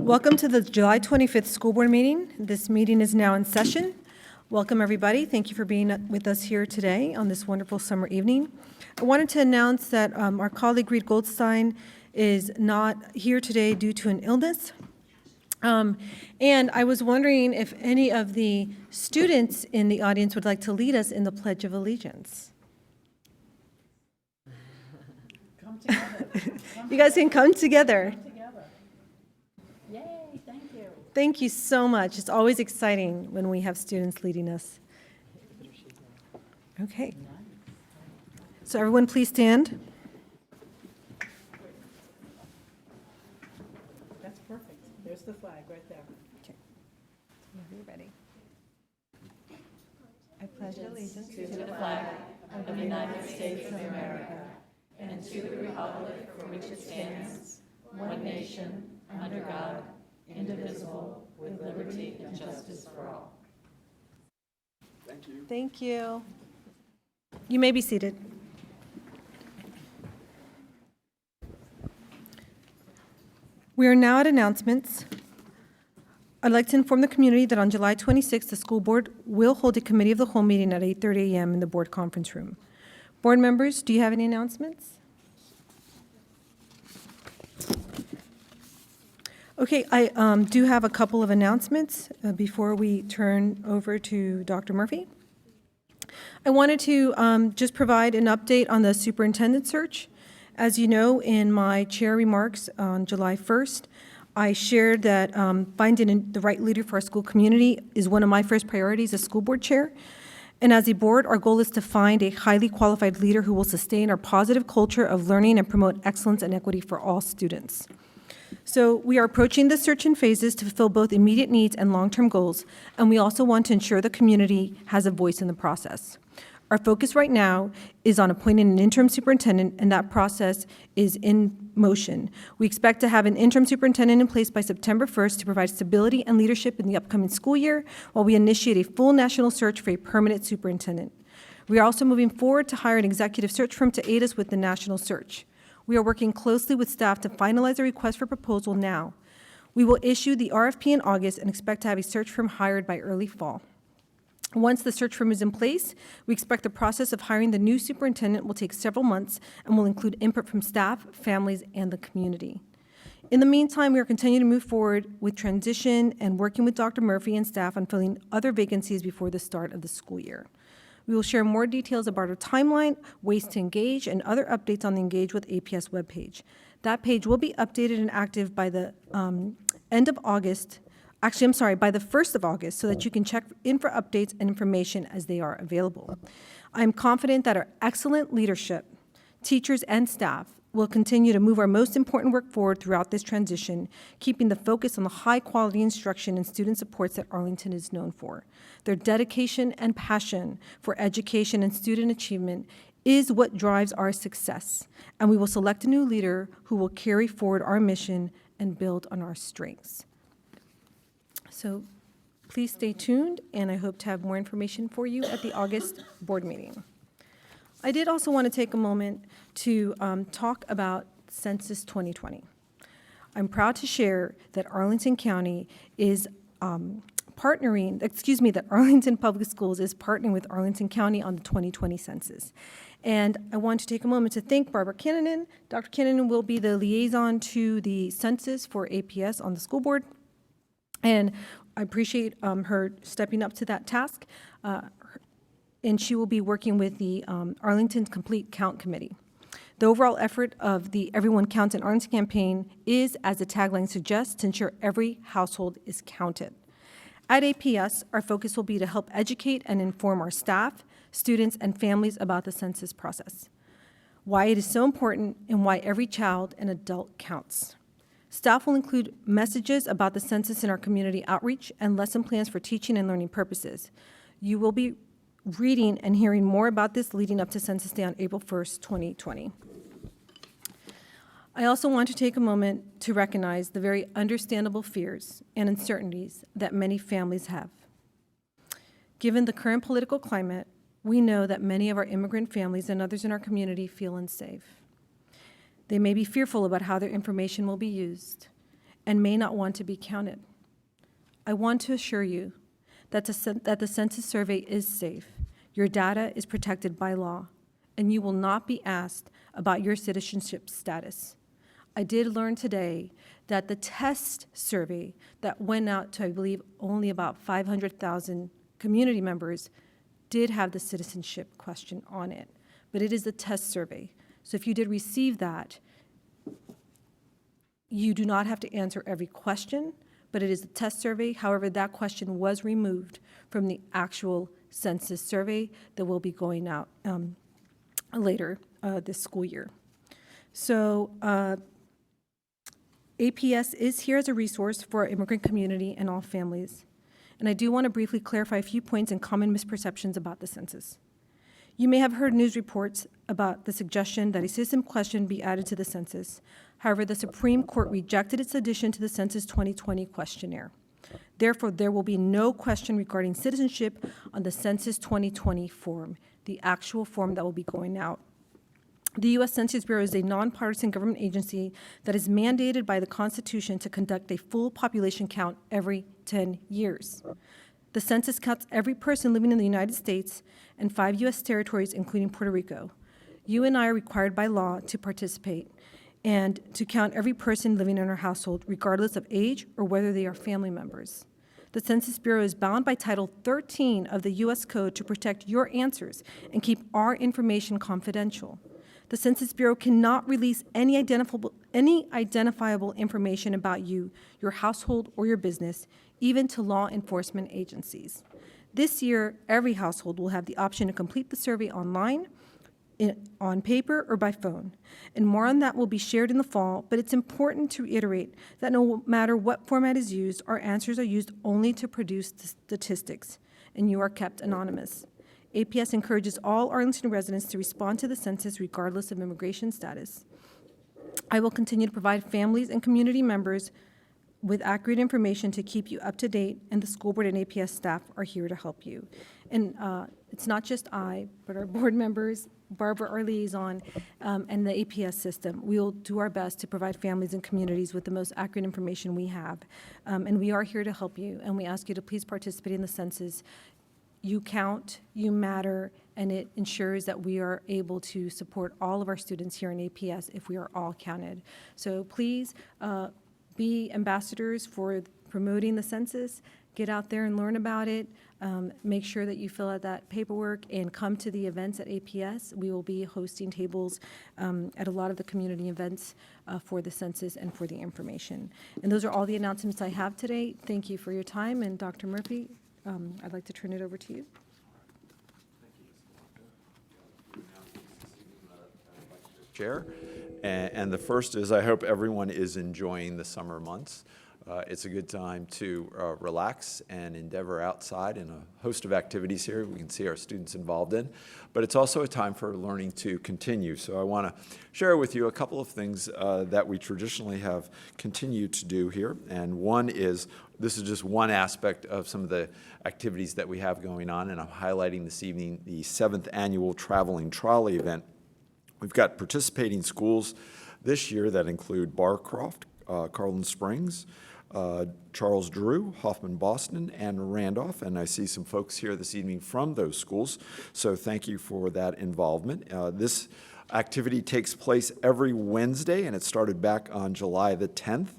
Welcome to the July 25th school board meeting. This meeting is now in session. Welcome, everybody. Thank you for being with us here today on this wonderful summer evening. I wanted to announce that our colleague Reed Goldstein is not here today due to an illness. And I was wondering if any of the students in the audience would like to lead us in the Pledge of Allegiance. Come together. You guys can come together. Yay, thank you. Thank you so much. It's always exciting when we have students leading us. Okay. So everyone please stand. That's perfect. There's the flag right there. Okay. Whenever you're ready. I pledge allegiance To the flag of the United States of America and to the republic for which it stands, one nation, under God, indivisible, with liberty and justice for all. Thank you. Thank you. You may be seated. We are now at announcements. I'd like to inform the community that on July 26th, the school board will hold a committee of the whole meeting at 8:30 a.m. in the board conference room. Board members, do you have any announcements? Okay, I do have a couple of announcements before we turn over to Dr. Murphy. I wanted to just provide an update on the superintendent search. As you know, in my chair remarks on July 1st, I shared that finding the right leader for our school community is one of my first priorities as school board chair. And as a board, our goal is to find a highly qualified leader who will sustain our positive culture of learning and promote excellence and equity for all students. So we are approaching the search in phases to fulfill both immediate needs and long-term goals, and we also want to ensure the community has a voice in the process. Our focus right now is on appointing an interim superintendent, and that process is in motion. We expect to have an interim superintendent in place by September 1st to provide stability and leadership in the upcoming school year, while we initiate a full national search for a permanent superintendent. We are also moving forward to hire an executive search firm to aid us with the national search. We are working closely with staff to finalize a request for proposal now. We will issue the RFP in August and expect to have a search firm hired by early fall. Once the search firm is in place, we expect the process of hiring the new superintendent will take several months and will include input from staff, families, and the community. In the meantime, we are continuing to move forward with transition and working with Dr. Murphy and staff on filling other vacancies before the start of the school year. We will share more details about our timeline, ways to engage, and other updates on the Engage with APS webpage. That page will be updated and active by the end of August. Actually, I'm sorry, by the 1st of August, so that you can check in for updates and information as they are available. I'm confident that our excellent leadership, teachers, and staff will continue to move our most important work forward throughout this transition, keeping the focus on the high-quality instruction and student supports that Arlington is known for. Their dedication and passion for education and student achievement is what drives our success, and we will select a new leader who will carry forward our mission and build on our strengths. So please stay tuned, and I hope to have more information for you at the August board meeting. I did also want to take a moment to talk about Census 2020. I'm proud to share that Arlington County is that Arlington Public Schools is partnering with Arlington County on the 2020 census. And I want to take a moment to thank Barbara Kinnanen. Dr. Kinnanen will be the liaison to the census for APS on the school board. And I appreciate her stepping up to that task. And she will be working with the Arlington Complete Count Committee. The overall effort of the Everyone Counts in Arlington campaign is, as the tagline suggests, to ensure every household is counted. At APS, our focus will be to help educate and inform our staff, students, and families about the census process, why it is so important, and why every child and adult counts. Staff will include messages about the census in our community outreach and lesson plans for teaching and learning purposes. You will be reading and hearing more about this leading up to Census Day on April 1st, 2020. I also want to take a moment to recognize the very understandable fears and uncertainties that many families have. Given the current political climate, we know that many of our immigrant families and others in our community feel unsafe. They may be fearful about how their information will be used, and may not want to be counted. I want to assure you that the census survey is safe, your data is protected by law, and you will not be asked about your citizenship status. I did learn today that the test survey that went out to, I believe, only about 500,000 community members did have the citizenship question on it, but it is the test survey. So if you did receive that, you do not have to answer every question, but it is a test survey. However, that question was removed from the actual census survey that will be going out later this school year. So APS is here as a resource for our immigrant community and all families. And I do want to briefly clarify a few points and common misperceptions about the census. You may have heard news reports about the suggestion that a citizen question be added to the census. However, the Supreme Court rejected its addition to the Census 2020 questionnaire. Therefore, there will be no question regarding citizenship on the Census 2020 form, the actual form that will be going out. The U.S. Census Bureau is a nonpartisan government agency that is mandated by the Constitution to conduct a full population count every 10 years. The census counts every person living in the United States and 5 U.S. territories, including Puerto Rico. You and I are required by law to participate and to count every person living in our household, regardless of age or whether they are family members. The Census Bureau is bound by Title 13 of the U.S. Code to protect your answers and keep our information confidential. The Census Bureau cannot release any identifiable information about you, your household, or your business, even to law enforcement agencies. This year, every household will have the option to complete the survey online, on paper, or by phone. And more on that will be shared in the fall, but it's important to reiterate that no matter what format is used, our answers are used only to produce the statistics, and you are kept anonymous. APS encourages all Arlington residents to respond to the census regardless of immigration status. I will continue to provide families and community members with accurate information to keep you up to date, and the school board and APS staff are here to help you. And it's not just I, but our board members, Barbara, our liaison, and the APS system. We will do our best to provide families and communities with the most accurate information we have. And we are here to help you, and we ask you to please participate in the census. You count, you matter, and it ensures that we are able to support all of our students here in APS if we are all counted. So please be ambassadors for promoting the census. Get out there and learn about it. Make sure that you fill out that paperwork and come to the events at APS. We will be hosting tables at a lot of the community events for the census and for the information. And those are all the announcements I have today. Thank you for your time, and Dr. Murphy, I'd like to turn it over to you. Chair. And the first is, I hope everyone is enjoying the summer months. It's a good time to relax and endeavor outside in a host of activities here we can see our students involved in. But it's also a time for learning to continue. So I want to share with you a couple of things that we traditionally have continued to do here. And one is, this is just one aspect of some of the activities that we have going on, and I'm highlighting this evening the 7th annual Traveling Trolley event. We've got participating schools this year that include Barcroft, Carlin Springs, Charles Drew, Hoffman Boston, and Randolph. And I see some folks here this evening from those schools, so thank you for that involvement. This activity takes place every Wednesday, and it started back on July the 10th.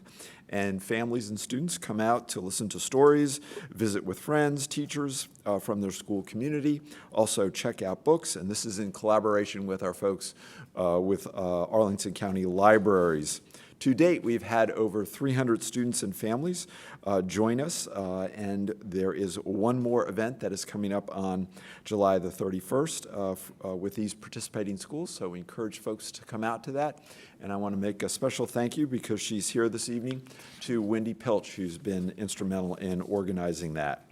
And families and students come out to listen to stories, visit with friends, teachers from their school community, also check out books. And this is in collaboration with our folks with Arlington County Libraries. To date, we've had over 300 students and families join us, and there is one more event that is coming up on July the 31st with these participating schools, so we encourage folks to come out to that. And I want to make a special thank you, because she's here this evening, to Wendy Pilch, who's been instrumental in organizing that.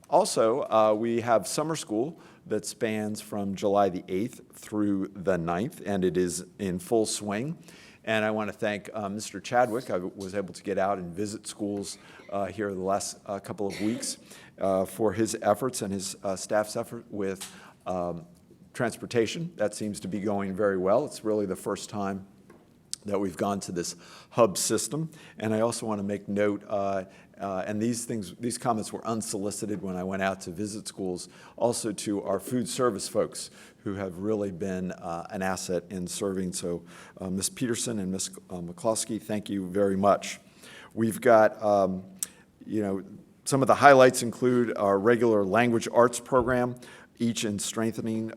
Also, we have summer school that spans from July the 8th through the 9th, and it is in full swing. And I want to thank Mr. Chadwick. I was able to get out and visit schools here the last couple of weeks for his efforts and his staff's effort with transportation. That seems to be going very well. It's really the first time that we've gone to this hub system. And I also want to make note, and these comments were unsolicited when I went out to visit schools, also to our food service folks who have really been an asset in serving. So Ms. Peterson and Ms. McCloskey, thank you very much. We've got, some of the highlights include our regular language arts program, each in strengthening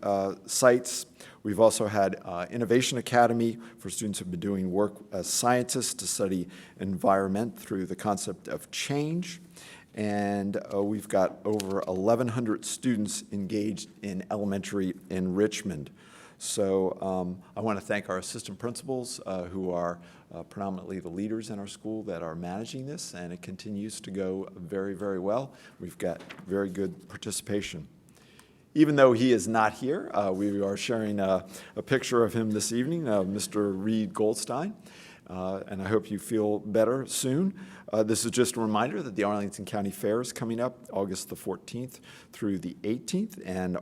sites. We've also had Innovation Academy for students who've been doing work as scientists to study environment through the concept of change. And we've got over 1,100 students engaged in elementary enrichment. So I want to thank our assistant principals who are predominantly the leaders in our school that are managing this, and it continues to go very, very well. We've got very good participation. Even though he is not here, we are sharing a picture of him this evening, Mr. Reed Goldstein, and I hope you feel better soon. This is just a reminder that the Arlington County Fair is coming up August the 14th through the 18th, and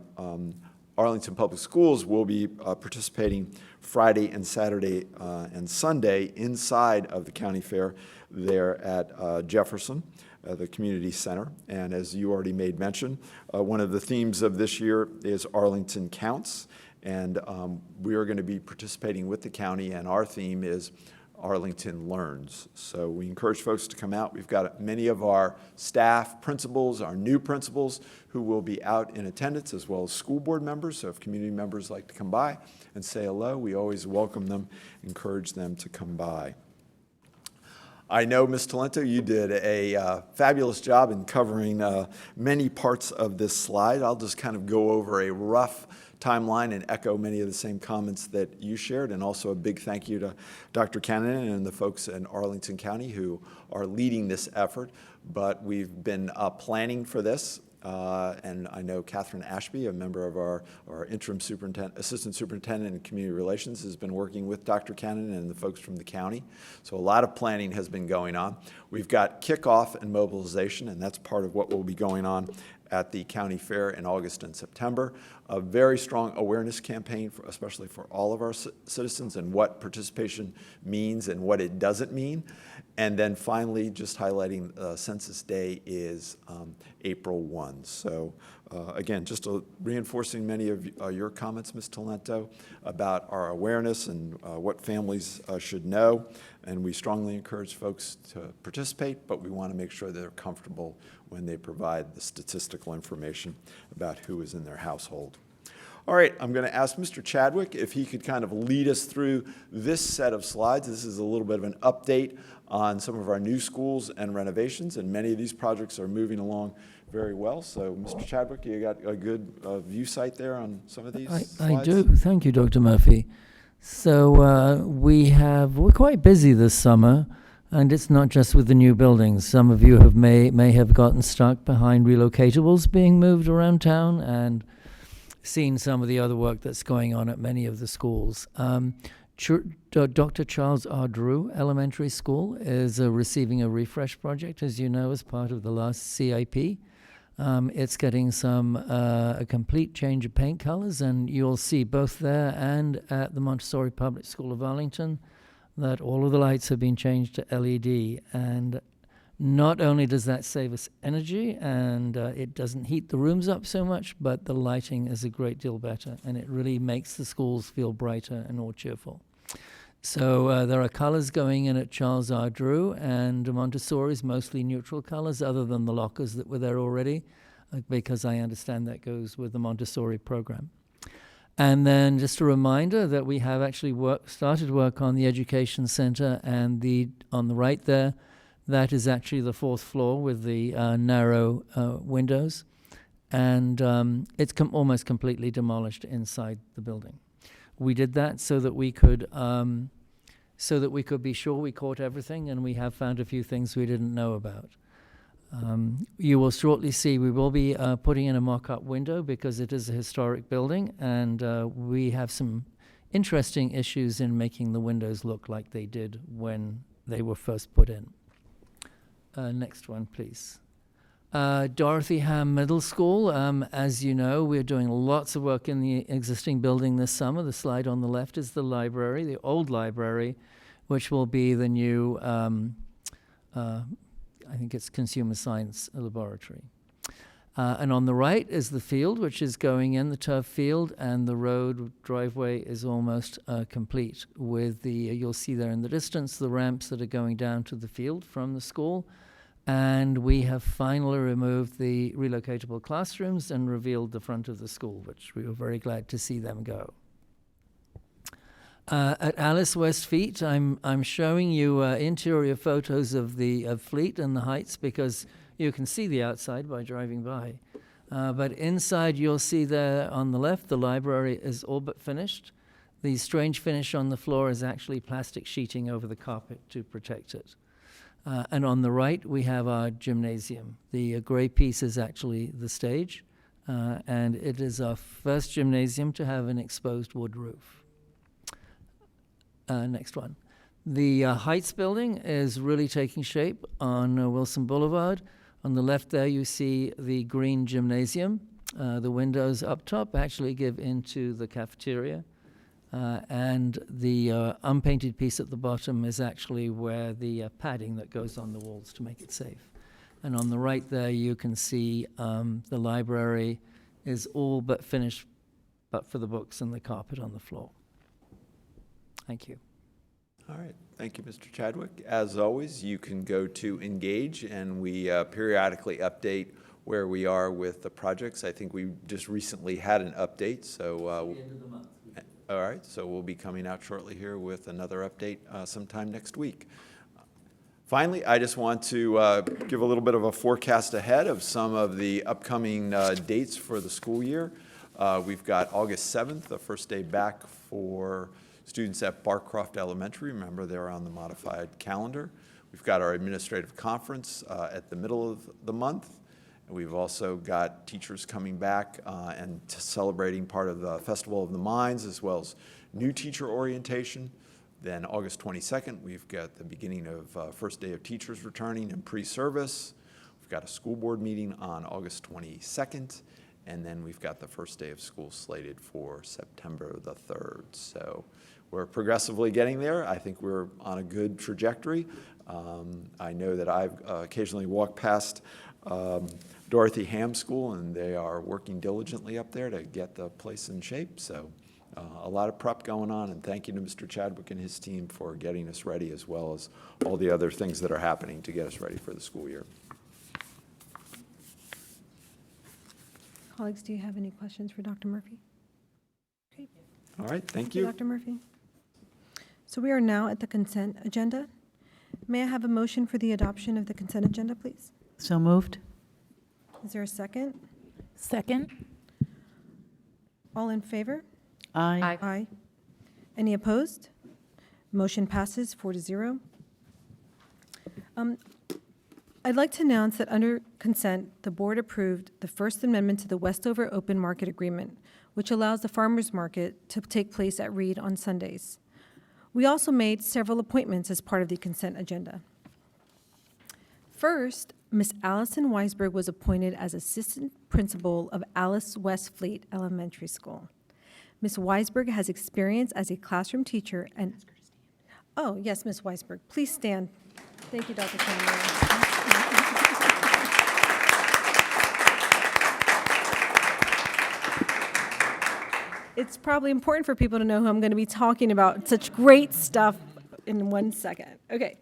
Arlington Public Schools will be participating Friday and Saturday and Sunday inside of the county fair there at Jefferson, the community center. And as you already made mention, one of the themes of this year is Arlington Counts, and we are going to be participating with the county, and our theme is Arlington Learns. So we encourage folks to come out. We've got many of our staff, principals, our new principals who will be out in attendance, as well as school board members. So if community members like to come by and say hello, we always welcome them, encourage them to come by. I know, Ms. Talento, you did a fabulous job in covering many parts of this slide. I'll just kind of go over a rough timeline and echo many of the same comments that you shared, and also a big thank you to Dr. Cannon and the folks in Arlington County who are leading this effort. But we've been planning for this, and I know Catherine Ashby, a member of our interim assistant superintendent in community relations, has been working with Dr. Cannon and the folks from the county. So a lot of planning has been going on. We've got kickoff and mobilization, and that's part of what will be going on at the county fair in August and September. A very strong awareness campaign, especially for all of our citizens, and what participation means and what it doesn't mean. And then finally, just highlighting Census Day is April 1. So again, just reinforcing many of your comments, Ms. Talento, about our awareness and what families should know. And we strongly encourage folks to participate, but we want to make sure they're comfortable when they provide the statistical information about who is in their household. All right, I'm going to ask Mr. Chadwick if he could kind of lead us through this set of slides. This is a little bit of an update on some of our new schools and renovations, and many of these projects are moving along very well. So, Mr. Chadwick, you got a good view sight there on some of these slides? I do. Thank you, Dr. Murphy. So we're quite busy this summer, and it's not just with the new buildings. Some of you may have gotten stuck behind relocatables being moved around town and seen some of the other work that's going on at many of the schools. Dr. Charles R. Drew Elementary School is receiving a refresh project, as you know, as part of the last CIP. It's getting a complete change of paint colors, and you'll see both there and at the Montessori Public School of Arlington that all of the lights have been changed to LED. And not only does that save us energy and it doesn't heat the rooms up so much, but the lighting is a great deal better, and it really makes the schools feel brighter and more cheerful. So there are colors going in at Charles R. Drew, and Montessori's mostly neutral colors other than the lockers that were there already, because I understand that goes with the Montessori program. And then just a reminder that we have actually started work on the education center, and on the right there, that is actually the fourth floor with the narrow windows, and it's almost completely demolished inside the building. We did that so that we could be sure we caught everything, and we have found a few things we didn't know about. You will shortly see we will be putting in a mock-up window because it is a historic building, and we have some interesting issues in making the windows look like they did when they were first put in. Next one, please. Dorothy Ham Middle School. As you know, we're doing lots of work in the existing building this summer. The slide on the left is the library, the old library, which will be the new, I think it's consumer science laboratory. And on the right is the field, which is going in, the turf field, and the road driveway is almost complete with the, you'll see there in the distance, the ramps that are going down to the field from the school. And we have finally removed the relocatable classrooms and revealed the front of the school, which we were very glad to see them go. At Alice West Fleet, I'm showing you interior photos of the Fleet and the Heights because you can see the outside by driving by. But inside you'll see there on the left, the library is all but finished. The strange finish on the floor is actually plastic sheeting over the carpet to protect it. And on the right, we have our gymnasium. The gray piece is actually the stage, and it is our first gymnasium to have an exposed wood roof. Next one. The Heights building is really taking shape on Wilson Boulevard. On the left there, you see the green gymnasium. The windows up top actually give into the cafeteria. And the unpainted piece at the bottom is actually where the padding that goes on the walls to make it safe. And on the right there, you can see the library is all but finished, but for the books and the carpet on the floor. Thank you. All right, thank you, Mr. Chadwick. As always, you can go to Engage, and we periodically update where we are with the projects. I think we just recently had an update, so At the end of the month. all right, so we'll be coming out shortly here with another update sometime next week. Finally, I just want to give a little bit of a forecast ahead of some of the upcoming dates for the school year. We've got August 7th, the first day back for students at Barcroft Elementary. Remember, they're on the modified calendar. We've got our administrative conference at the middle of the month. And we've also got teachers coming back and celebrating part of the Festival of the Minds, as well as new teacher orientation. Then August 22nd, we've got the beginning of first day of teachers returning and pre-service. We've got a school board meeting on August 22nd. And then we've got the first day of school slated for September the 3rd. So we're progressively getting there. I think we're on a good trajectory. I know that I've occasionally walked past Dorothy Ham School, and they are working diligently up there to get the place in shape. So a lot of prep going on, and thank you to Mr. Chadwick and his team for getting us ready, as well as all the other things that are happening to get us ready for the school year. Colleagues, do you have any questions for Dr. Murphy? Okay. All right, thank you. Dr. Murphy. So we are now at the consent agenda. May I have a motion for the adoption of the consent agenda, please? So moved. Is there a second? Second? All in favor? Aye. Aye. Any opposed? Motion passes 4-0. I'd like to announce that under consent, the board approved the First Amendment to the Westover Open Market Agreement, which allows the farmers market to take place at Reed on Sundays. We also made several appointments as part of the consent agenda. First, Ms. Allison Weisberg was appointed as assistant principal of Alice West Fleet Elementary School. Ms. Weisberg has experience as a classroom teacher and, oh, yes, Ms. Weisberg, please stand. Thank you, Dr. Cameron. It's probably important for people to know who I'm going to be talking about. Such great stuff in 1 second. Okay.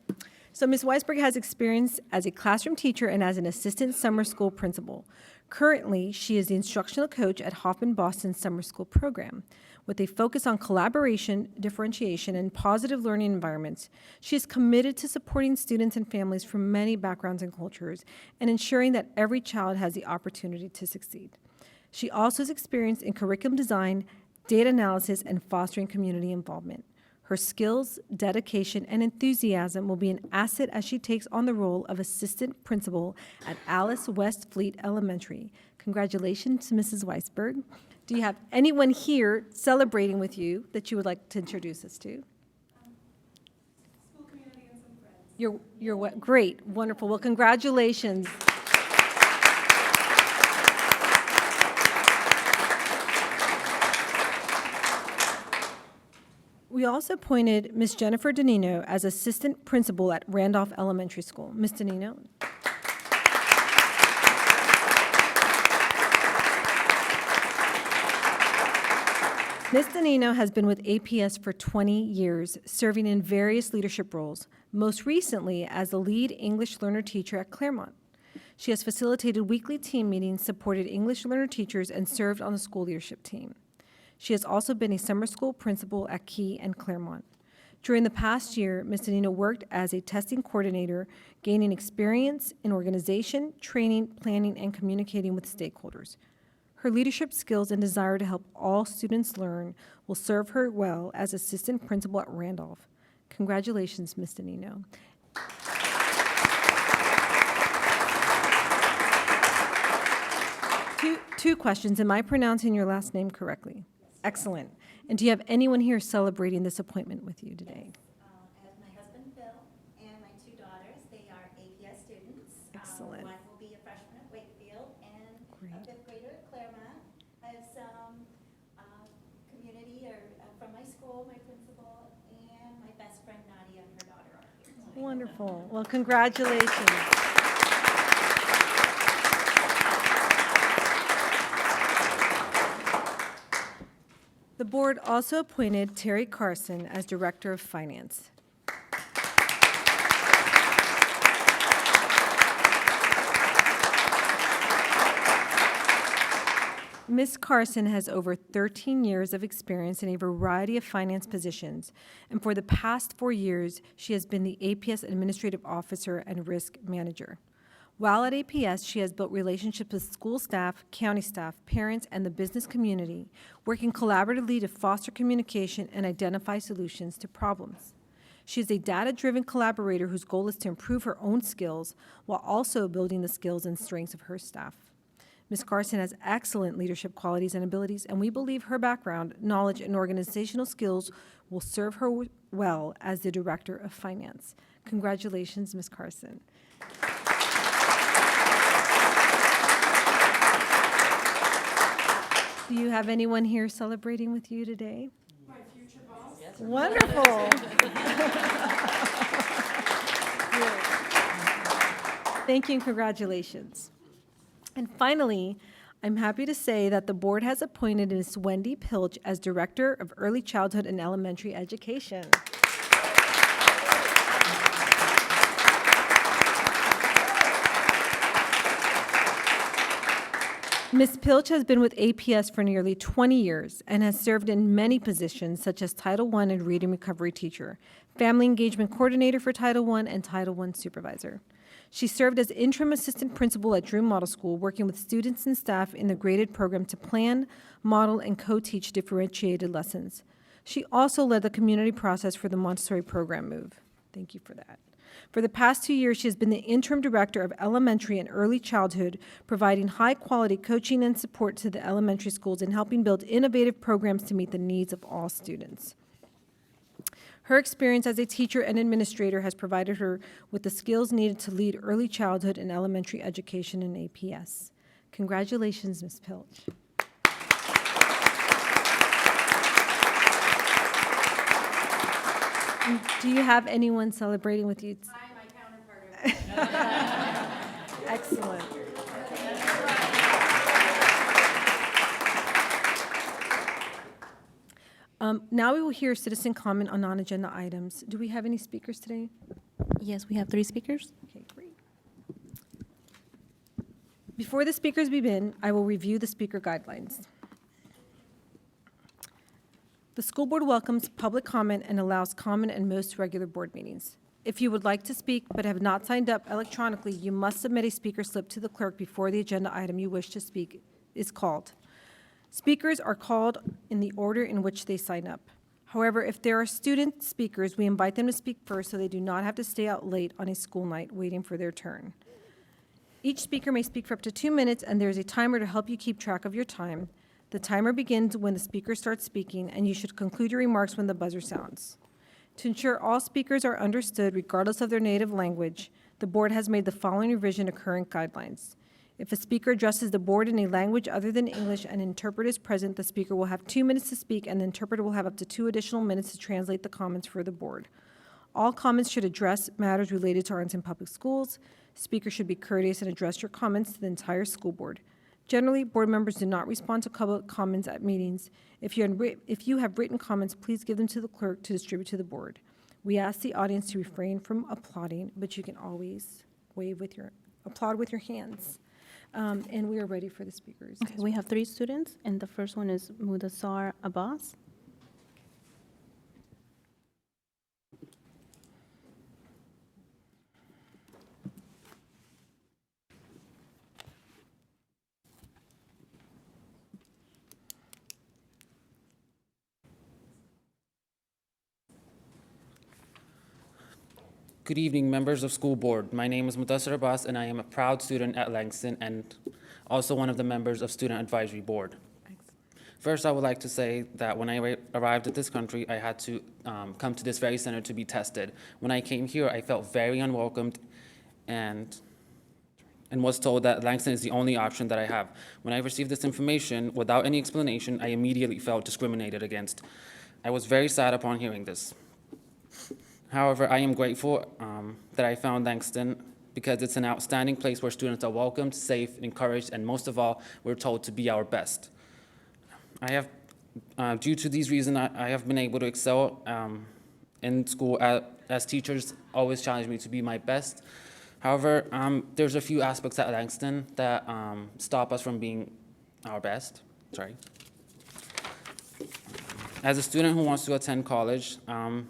So Ms. Weisberg has experience as a classroom teacher and as an assistant summer school principal. Currently, she is the instructional coach at Hoffman Boston's summer school program. With a focus on collaboration, differentiation, and positive learning environments, she is committed to supporting students and families from many backgrounds and cultures and ensuring that every child has the opportunity to succeed. She also has experience in curriculum design, data analysis, and fostering community involvement. Her skills, dedication, and enthusiasm will be an asset as she takes on the role of assistant principal at Alice West Fleet Elementary. Congratulations to Mrs. Weisberg. Do you have anyone here celebrating with you that you would like to introduce us to? School community and some friends. You're what? Great, wonderful. Well, congratulations. We We also appointed Ms. Jennifer Danino as Assistant Principal at Randolph Elementary School. Ms. Danino. Ms. Danino has been with APS for 20 years, serving in various leadership roles, most recently as the lead English learner teacher at Claremont. She has facilitated weekly team meetings, supported English learner teachers, and served on the school leadership team. She has also been a summer school principal at Key and Claremont. During the past year, Ms. Danino worked as a testing coordinator, gaining experience in organization, training, planning, and communicating with stakeholders. Her leadership skills and desire to help all students learn will serve her well as assistant principal at Randolph. Congratulations, Ms. Danino. Two questions. Am I pronouncing your last name correctly? Excellent. And do you have anyone here celebrating this appointment with you today? I have my husband, Phil, and my two daughters. They are APS students. Excellent. One will be a freshman at Wakefield and Great. a fifth grader at Claremont. I have some community from my school, my principal, and my best friend Nadia and her daughter are here. Wonderful. Well, congratulations. The board also appointed Terry Carson as Director of Finance. Ms. Carson has over 13 years of experience in a variety of finance positions, and for the past 4 years, she has been the APS Administrative Officer and Risk Manager. While at APS, she has built relationships with school staff, county staff, parents, and the business community, working collaboratively to foster communication and identify solutions to problems. She is a data-driven collaborator whose goal is to improve her own skills while also building the skills and strengths of her staff. Ms. Carson has excellent leadership qualities and abilities, and we believe her background, knowledge, and organizational skills will serve her well as the Director of Finance. Congratulations, Ms. Carson. Do you have anyone here celebrating with you today? My future boss. Wonderful. Thank you and congratulations. And finally, I'm happy to say that the board has appointed Ms. Wendy Pilch as Director of Early Childhood and Elementary Education. Ms. Pilch has been with APS for nearly 20 years and has served in many positions such as Title I and Reading Recovery Teacher, Family Engagement Coordinator for Title I, and Title I Supervisor. She served as interim assistant principal at Drew Model School, working with students and staff in the graded program to plan, model, and co-teach differentiated lessons. She also led the community process for the Montessori program move. Thank you for that. For the past 2 years, she has been the interim director of elementary and early childhood, providing high-quality coaching and support to the elementary schools and helping build innovative programs to meet the needs of all students. Her experience as a teacher and administrator has provided her with the skills needed to lead early childhood and elementary education in APS. Congratulations, Ms. Pilch. Do you have anyone celebrating with you? I'm my counterpart. Excellent. Now we will hear citizen comment on non-agenda items. Do we have any speakers today? Yes, we have 3 speakers. Okay, great. Before the speakers begin, I will review the speaker guidelines. The school board welcomes public comment and allows comment in most regular board meetings. If you would like to speak but have not signed up electronically, you must submit a speaker slip to the clerk before the agenda item you wish to speak is called. Speakers are called in the order in which they sign up. However, if there are student speakers, we invite them to speak first so they do not have to stay out late on a school night waiting for their turn. Each speaker may speak for up to 2 minutes, and there is a timer to help you keep track of your time. The timer begins when the speaker starts speaking, and you should conclude your remarks when the buzzer sounds. To ensure all speakers are understood regardless of their native language, the board has made the following revision to current guidelines. If a speaker addresses the board in a language other than English and an interpreter is present, the speaker will have 2 minutes to speak, and the interpreter will have up to 2 additional minutes to translate the comments for the board. All comments should address matters related to Arlington Public Schools. Speakers should be courteous and address your comments to the entire school board. Generally, board members do not respond to public comments at meetings. If you have written comments, please give them to the clerk to distribute to the board. We ask the audience to refrain from applauding, but you can always applaud with your hands. And we are ready for the speakers. Okay, we have 3 students, and the first one is Mudassar Abbas. Good evening, members of school board. My name is Mudassar Abbas, and I am a proud student at Langston and also one of the members of Student Advisory Board. First, I would like to say that when I arrived at this country, I had to come to this very center to be tested. When I came here, I felt very unwelcomed and was told that Langston is the only option that I have. When I received this information, without any explanation, I immediately felt discriminated against. I was very sad upon hearing this. However, I am grateful that I found Langston because it's an outstanding place where students are welcomed, safe, encouraged, and most of all, we're told to be our best. Due to these reasons, I have been able to excel in school as teachers always challenge me to be my best. However, there's a few aspects at Langston that stop us from being our best. Sorry. As a student who wants to attend college, I'm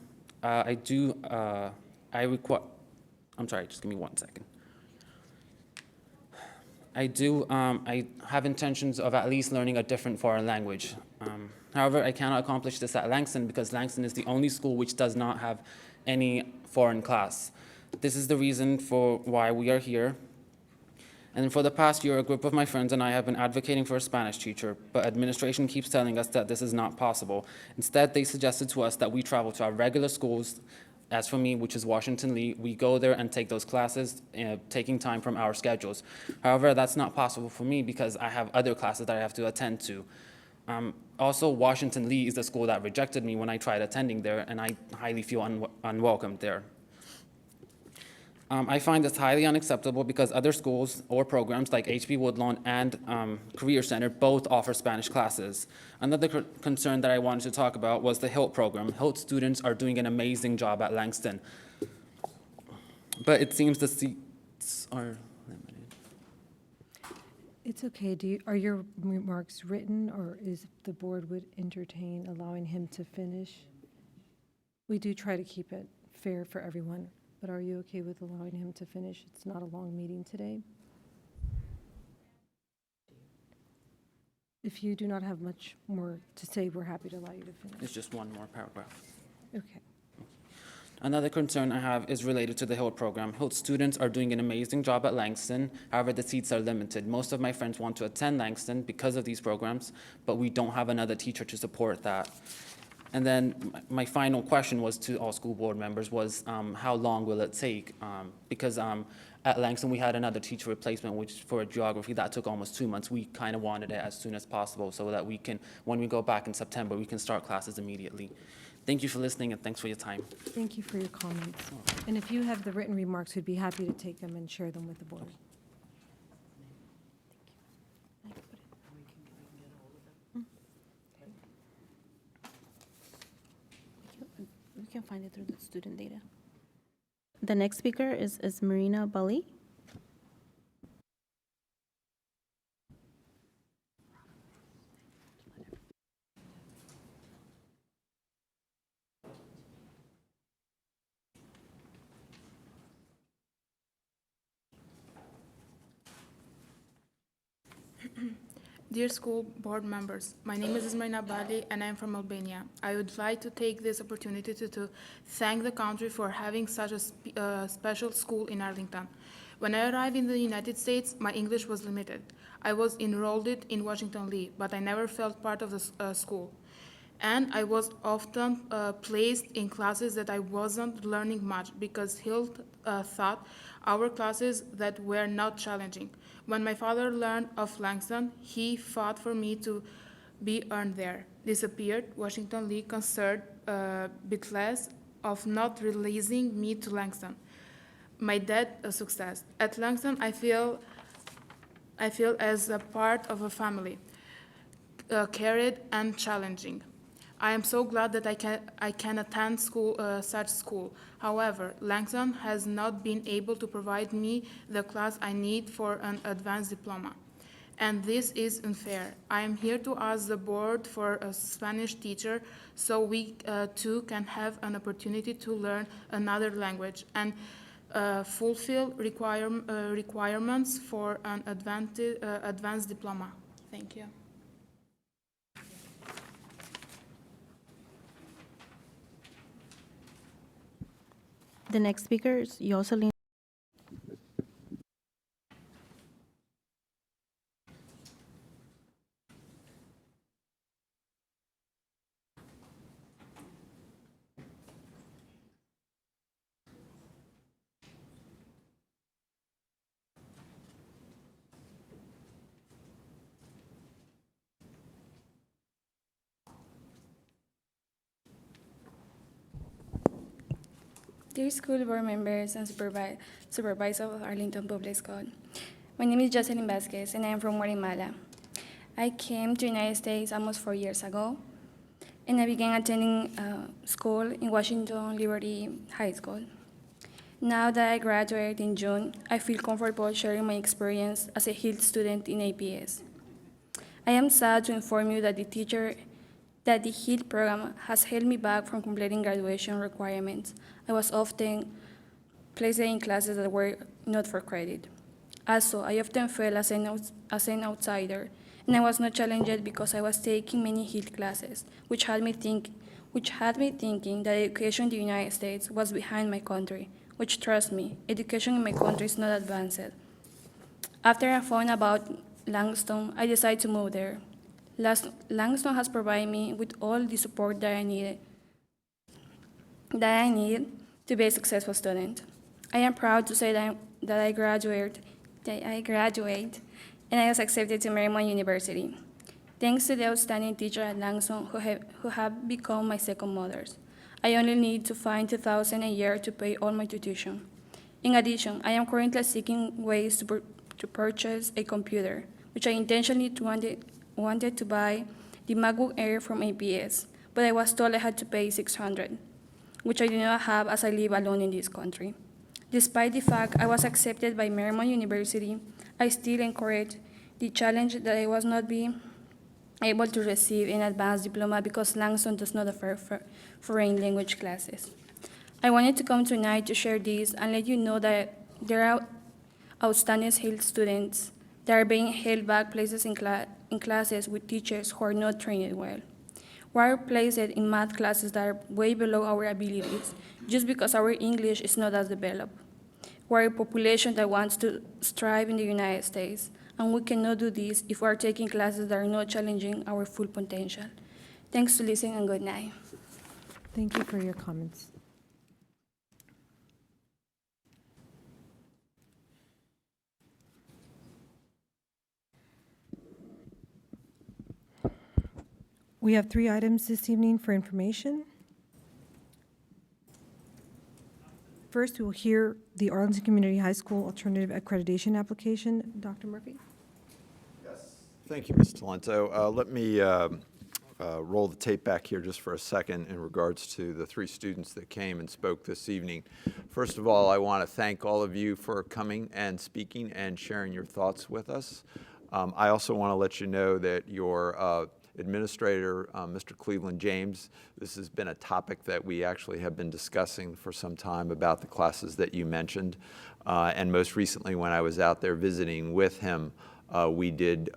sorry, just give me 1 second. I have intentions of at least learning a different foreign language. However, I cannot accomplish this at Langston because Langston is the only school which does not have any foreign class. This is the reason for why we are here. And for the past year, a group of my friends and I have been advocating for a Spanish teacher, but administration keeps telling us that this is not possible. Instead, they suggested to us that we travel to our regular schools. As for me, which is Washington Lee, we go there and take those classes, taking time from our schedules. However, that's not possible for me because I have other classes that I have to attend to. Also, Washington Lee is the school that rejected me when I tried attending there, and I highly feel unwelcome there. I find this highly unacceptable because other schools or programs like HP Woodlawn and Career Center both offer Spanish classes. Another concern that I wanted to talk about was the HILT program. HILT students are doing an amazing job at Langston, but it seems the seats are limited. It's okay. Are your remarks written, or is the board would entertain allowing him to finish? We do try to keep it fair for everyone. But are you okay with allowing him to finish? It's not a long meeting today. If you do not have much more to say, we're happy to allow you to finish. It's just one more paragraph. Okay. Another concern I have is related to the HILT program. HILT students are doing an amazing job at Langston. However, the seats are limited. Most of my friends want to attend Langston because of these programs, but we don't have another teacher to support that. And then my final question was to all school board members was how long will it take? Because at Langston we had another teacher replacement, which for geography that took almost 2 months. We kind of wanted it as soon as possible so that we can, when we go back in September, we can start classes immediately. Thank you for listening and thanks for your time. Thank you for your comments. And if you have the written remarks, we'd be happy to take them and share them with the board. We can find it through the student data. The next speaker is Marina Bali. Dear school board members, my name is Marina Bali and I'm from Albania. I would like to take this opportunity to thank the country for having such a special school in Arlington. When I arrived in the United States, my English was limited. I was enrolled in Washington Lee, but I never felt part of the school. And I was often placed in classes that I wasn't learning much because he thought our classes that were not challenging. When my father learned of Langston, he fought for me to be earned there. Disappeared, Washington Lee concerned because of not releasing me to Langston. My dad a success. At Langston, I feel as a part of a family, carried and challenging. I am so glad that I can attend such school. However, Langston has not been able to provide me the class I need for an advanced diploma. And this is unfair. I am here to ask the board for a Spanish teacher so we too can have an opportunity to learn another language and fulfill requirements for an advanced diploma. Thank you. The next speaker is Jocelyn. Dear school board members and supervisor of Arlington Public School, my name is Jocelyn Vasquez and I am from Guatemala. I came to the United States almost 4 years ago, and I began attending school in Washington Liberty High School. Now that I graduated in June, I feel comfortable sharing my experience as a HILT student in APS. I am sad to inform you that the HILT program has held me back from completing graduation requirements. I was often placed in classes that were not for credit. Also, I often felt as an outsider, and I was not challenged because I was taking many HILT classes, which had me thinking that education in the United States was behind my country, which, trust me, education in my country is not advanced. After I found about Langston, I decided to move there. Langston has provided me with all the support that I need to be a successful student. I am proud to say that I graduate, and I was accepted to Marymount University. Thanks to the outstanding teacher at Langston who have become my second mothers. I only need to find $2,000 a year to pay all my tuition. In addition, I am currently seeking ways to purchase a computer, which I intentionally wanted to buy the MacBook Air from APS, but I was told I had to pay $600, which I do not have as I live alone in this country. Despite the fact I was accepted by Marymount University, I still encourage the challenge that I was not be able to receive an advanced diploma because Langston does not offer foreign language classes. I wanted to come tonight to share this and let you know that there are outstanding HILT students that are being held back places in classes with teachers who are not trained well. We are placed in math classes that are way below our abilities just because our English is not as developed. We are a population that wants to strive in the United States, and we cannot do this if we are taking classes that are not challenging our full potential. Thanks for listening and good night. Thank you for your comments. We have 3 items this evening for information. First, we will hear the Arlington Community High School Alternative Accreditation Application. Dr. Murphy? Yes. Thank you, Ms. Talento. Let me roll the tape back here just for a second in regards to the 3 students that came and spoke this evening. First of all, I want to thank all of you for coming and speaking and sharing your thoughts with us. I also want to let you know that your administrator, Mr. Cleveland James, this has been a topic that we actually have been discussing for some time about the classes that you mentioned. And most recently, when I was out there visiting with him, we did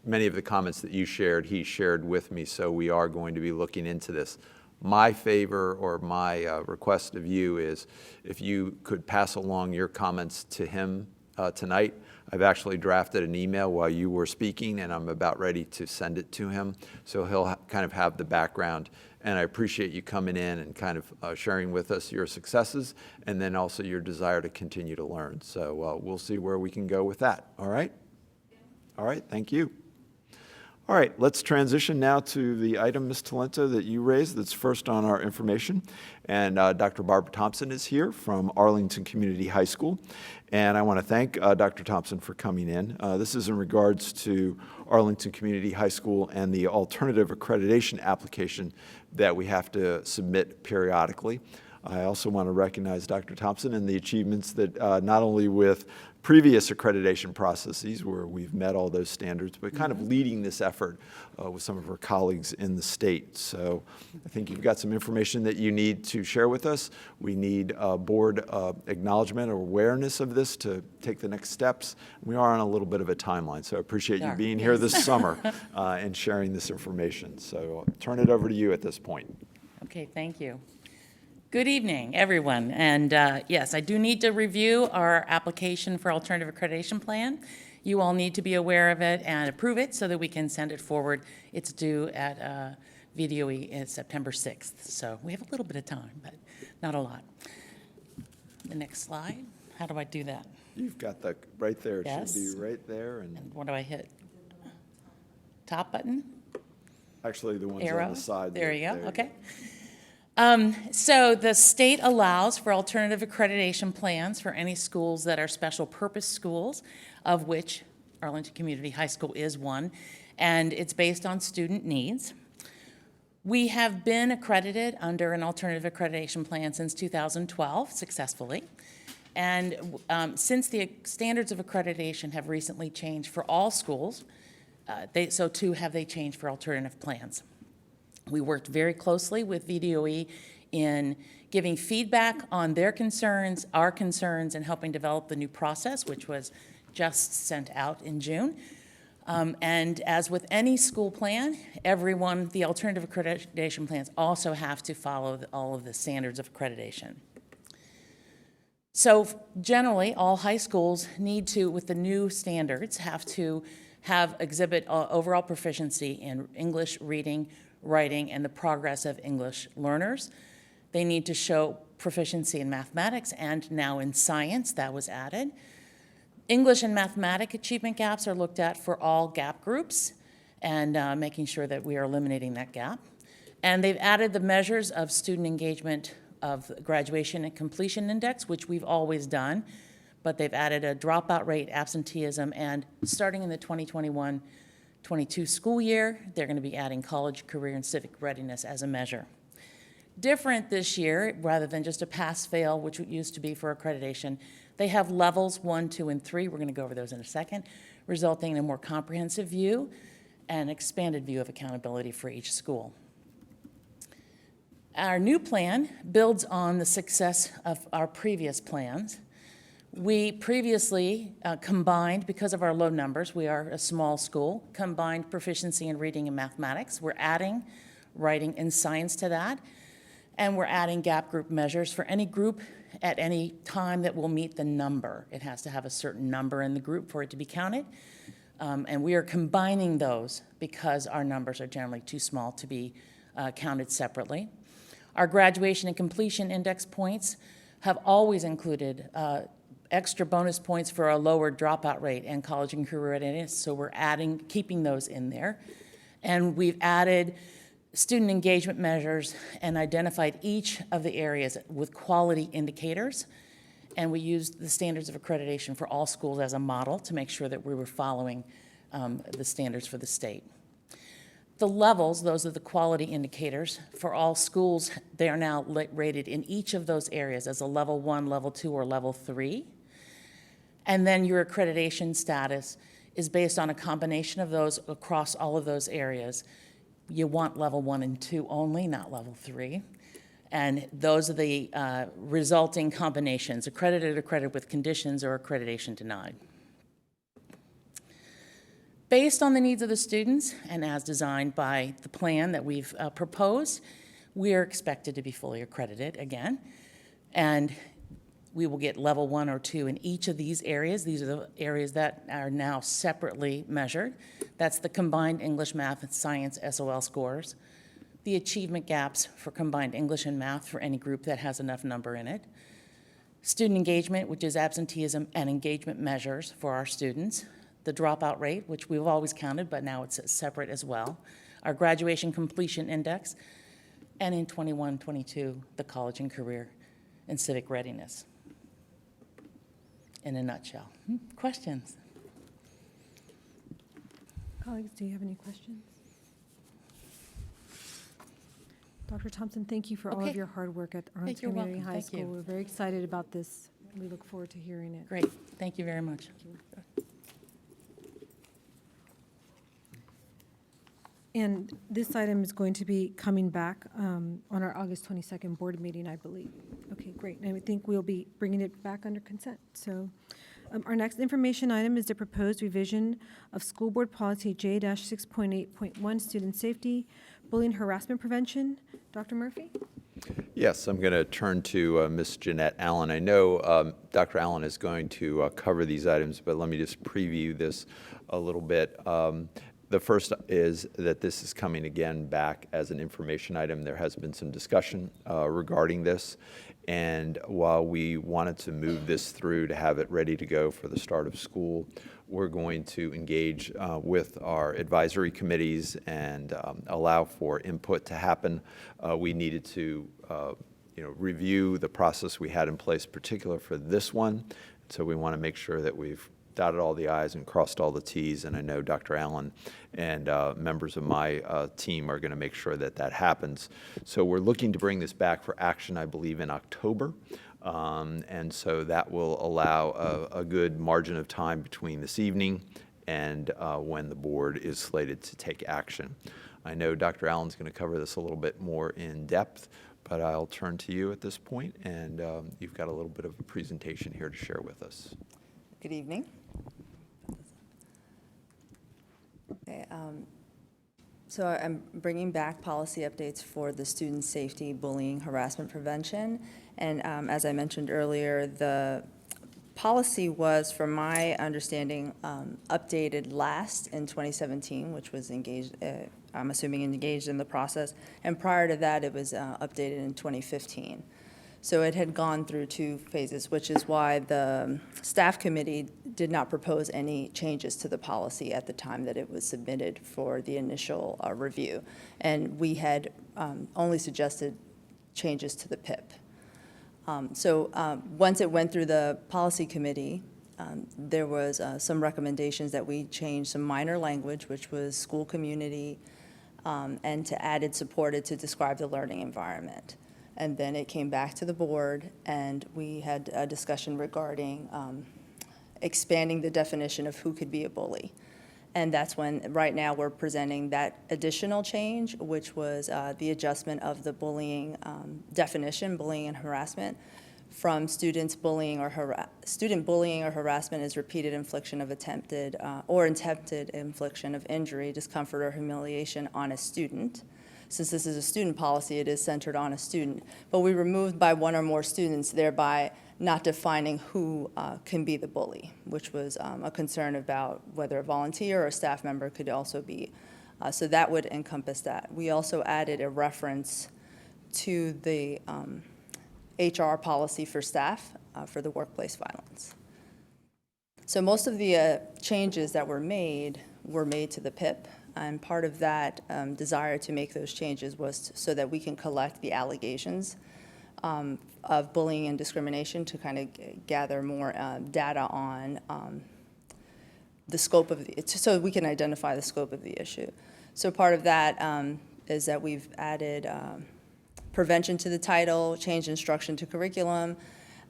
many of the comments that you shared, he shared with me, so we are going to be looking into this. My favor or my request of you is if you could pass along your comments to him tonight. I've actually drafted an email while you were speaking, and I'm about ready to send it to him, so he'll kind of have the background. And I appreciate you coming in and kind of sharing with us your successes, and then also your desire to continue to learn. So we'll see where we can go with that. All right? All right, thank you. All right, let's transition now to the item, Ms. Talento, that you raised that's first on our information. And Dr. Barbara Thompson is here from Arlington Community High School. And I want to thank Dr. Thompson for coming in. This is in regards to Arlington Community High School and the alternative accreditation application that we have to submit periodically. I also want to recognize Dr. Thompson and the achievements that not only with previous accreditation processes where we've met all those standards, but kind of leading this effort with some of her colleagues in the state. So I think you've got some information that you need to share with us. We need board acknowledgement or awareness of this to take the next steps. We are on a little bit of a timeline, so I appreciate you being here this summer and sharing this information. So I'll turn it over to you at this point. Okay, thank you. Good evening, everyone. And yes, I do need to review our application for alternative accreditation plan. You all need to be aware of it and approve it so that we can send it forward. It's due at VDOE in September 6th. So we have a little bit of time, but not a lot. The next slide. How do I do that? You've got the right there. It Yes. should be right there. And What do I hit? Top button? actually, the ones Arrow? on the side. There you go. Okay. So the state allows for alternative accreditation plans for any schools that are special purpose schools, of which Arlington Community High School is one, and it's based on student needs. We have been accredited under an alternative accreditation plan since 2012 successfully. And since the standards of accreditation have recently changed for all schools, so too have they changed for alternative plans. We worked very closely with VDOE in giving feedback on their concerns, our concerns, and helping develop the new process, which was just sent out in June. And as with any school plan, the alternative accreditation plans also have to follow all of the standards of accreditation. So generally, all high schools need to, with the new standards, have to exhibit overall proficiency in English, reading, writing, and the progress of English learners. They need to show proficiency in mathematics and now in science. That was added. English and mathematic achievement gaps are looked at for all gap groups and making sure that we are eliminating that gap. And they've added the measures of student engagement of graduation and completion index, which we've always done, but they've added a dropout rate, absenteeism, and starting in the 2021-22 school year, they're going to be adding college, career, and civic readiness as a measure. Different this year, rather than just a pass-fail, which it used to be for accreditation, they have levels 1, 2, and 3. We're going to go over those in a second, resulting in a more comprehensive view and expanded view of accountability for each school. Our new plan builds on the success of our previous plans. We previously combined, because of our low numbers, we are a small school, combined proficiency in reading and mathematics. We're adding writing and science to that, and we're adding gap group measures for any group at any time that will meet the number. It has to have a certain number in the group for it to be counted, and we are combining those because our numbers are generally too small to be counted separately. Our graduation and completion index points have always included extra bonus points for a lower dropout rate and college and career readiness, so we're keeping those in there. And we've added student engagement measures and identified each of the areas with quality indicators. And we used the standards of accreditation for all schools as a model to make sure that we were following the standards for the state. The levels, those are the quality indicators for all schools. They are now rated in each of those areas as a level 1, level 2, or level 3. And then your accreditation status is based on a combination of those across all of those areas. You want level 1 and 2 only, not level 3. And those are the resulting combinations, accredited with conditions, or accreditation denied. Based on the needs of the students and as designed by the plan that we've proposed, we are expected to be fully accredited again. And we will get level 1 or 2 in each of these areas. These are the areas that are now separately measured. That's the combined English, math, and science SOL scores, the achievement gaps for combined English and math for any group that has enough number in it, student engagement, which is absenteeism and engagement measures for our students, the dropout rate, which we've always counted, but now it's separate as well, our graduation completion index, and in 21-22, the college and career and civic readiness. In a nutshell. Questions? Colleagues, do you have any questions? Dr. Thompson, thank you for all of Okay. your hard work at Arlington You're Community welcome. High Thank you. School. We're very excited about this. We look forward to hearing it. Great. Thank you very much. And this item is going to be coming back on our August 22nd board meeting, I believe. Okay, great. And I think we'll be bringing it back under consent. So our next information item is the proposed revision of School Board Policy J-6.8.1, Student Safety, Bullying, Harassment Prevention. Dr. Murphy? Yes, I'm going to turn to Ms. Jeanette Allen. I know Dr. Allen is going to cover these items, but let me just preview this a little bit. The first is that this is coming again back as an information item. There has been some discussion regarding this, and while we wanted to move this through to have it ready to go for the start of school, we're going to engage with our advisory committees and allow for input to happen. We needed to review the process we had in place, particularly for this one, so we want to make sure that we've dotted all the I's and crossed all the T's, and I know Dr. Allen and members of my team are going to make sure that that happens. So we're looking to bring this back for action, I believe, in October, and so that will allow a good margin of time between this evening and when the board is slated to take action. I know Dr. Allen's going to cover this a little bit more in depth, but I'll turn to you at this point, and you've got a little bit of a presentation here to share with us. Good evening. Okay, so I'm bringing back policy updates for the student safety, bullying, harassment prevention. And as I mentioned earlier, the policy was, from my understanding, updated last in 2017, which was engaged, I'm assuming engaged in the process. And prior to that, it was updated in 2015. So it had gone through 2 phases, which is why the staff committee did not propose any changes to the policy at the time that it was submitted for the initial review. And we had only suggested changes to the PIP. Once it went through the policy committee, there was some recommendations that we changed some minor language, which was school community, and to added supported to describe the learning environment. And then it came back to the board, and we had a discussion regarding expanding the definition of who could be a bully. And that's when, right now, we're presenting that additional change, which was the adjustment of the bullying definition, bullying and harassment, from student bullying or harassment is repeated infliction of attempted infliction of injury, discomfort, or humiliation on a student. Since this is a student policy, it is centered on a student. But we removed by 1 or more students, thereby not defining who can be the bully, which was a concern about whether a volunteer or a staff member could also be. So that would encompass that. We also added a reference to the HR policy for staff for the workplace violence. So most of the changes that were made to the PIP. And part of that desire to make those changes was so that we can collect the allegations of bullying and discrimination to kind of gather more data on the scope of so we can identify the scope of the issue. So part of that is that we've added prevention to the title, changed instruction to curriculum,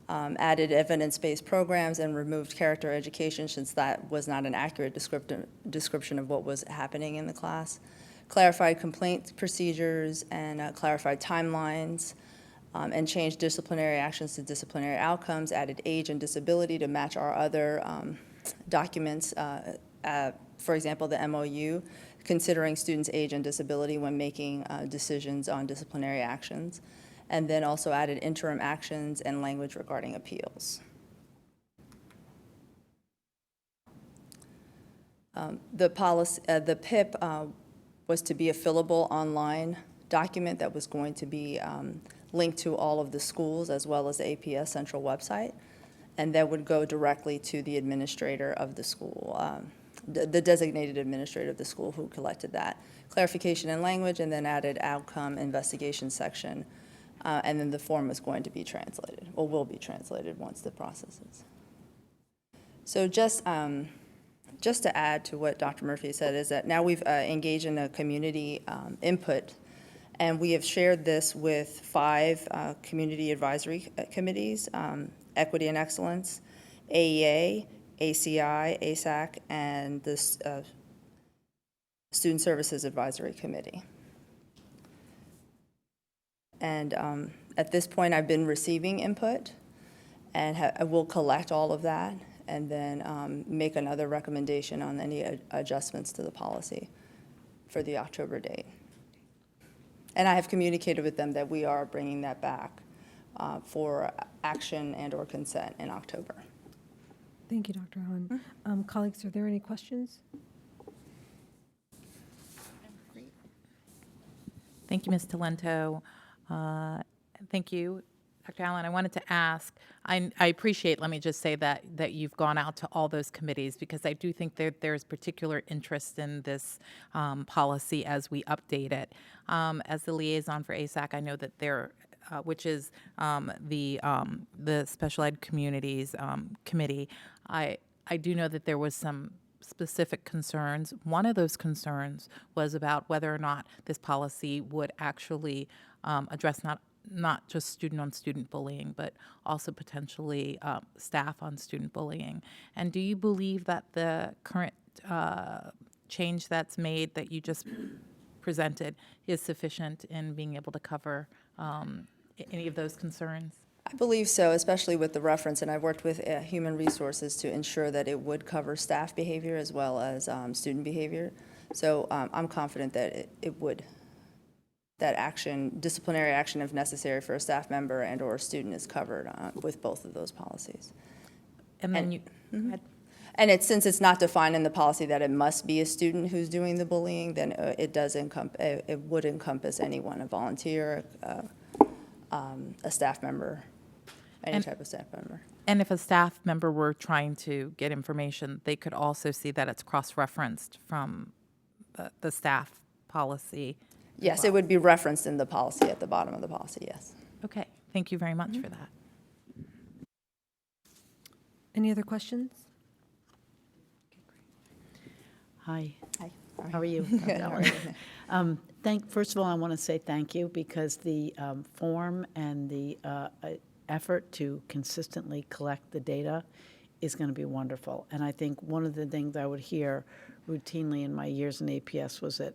added evidence-based programs, and removed character education, since that was not an accurate description of what was happening in the class. Clarified complaint procedures and clarified timelines, and changed disciplinary actions to disciplinary outcomes, added age and disability to match our other documents, for example, the MOU, considering students' age and disability when making decisions on disciplinary actions. and then also added interim actions and language regarding appeals. The PIP was to be a fillable online document that was going to be linked to all of the schools as well as the APS central website, and that would go directly to the administrator of the school, the designated administrator of the school who collected that. Clarification in language, and then added outcome investigation section, and then the form is going to be translated, or will be translated once the process is. So just to add to what Dr. Murphy said is that now we've engaged in a community input, and we have shared this with 5 community advisory committees, Equity and Excellence, AEA, ACI, ASAC, and the Student Services Advisory Committee. And at this point, I've been receiving input, and I will collect all of that, and then make another recommendation on any adjustments to the policy for the October date. And I have communicated with them that we are bringing that back for action and/or consent in October. Thank you, Dr. Allen. Colleagues, are there any questions? Thank you, Ms. Talento. Thank you, Dr. Allen. I wanted to ask, I appreciate, let me just say that you've gone out to all those committees, because I do think there's particular interest in this policy as we update it. As the liaison for ASAC, I know that there, which is the Special Ed Communities Committee, I do know that there was some specific concerns. One of those concerns was about whether or not this policy would actually address not just student-on-student bullying, but also potentially staff on student bullying. And do you believe that the current change that's made that you just presented is sufficient in being able to cover any of those concerns? I believe so, especially with the reference, and I've worked with Human Resources to ensure that it would cover staff behavior as well as student behavior. So I'm confident that it would, that action, disciplinary action if necessary for a staff member and or a student is covered with both of those policies. And then you, go ahead. And since it's not defined in the policy that it must be a student who's doing the bullying, then it does it would encompass anyone, a volunteer, a staff member, any type of staff member. And if a staff member were trying to get information, they could also see that it's cross-referenced from the staff policy. Yes, it would be referenced in the policy at the bottom of the policy, yes. Okay, thank you very much for that. Any other questions? Hi. Hi. How are you? First of all, I want to say thank you, because the form and the effort to consistently collect the data is going to be wonderful. And I think one of the things I would hear routinely in my years in APS was that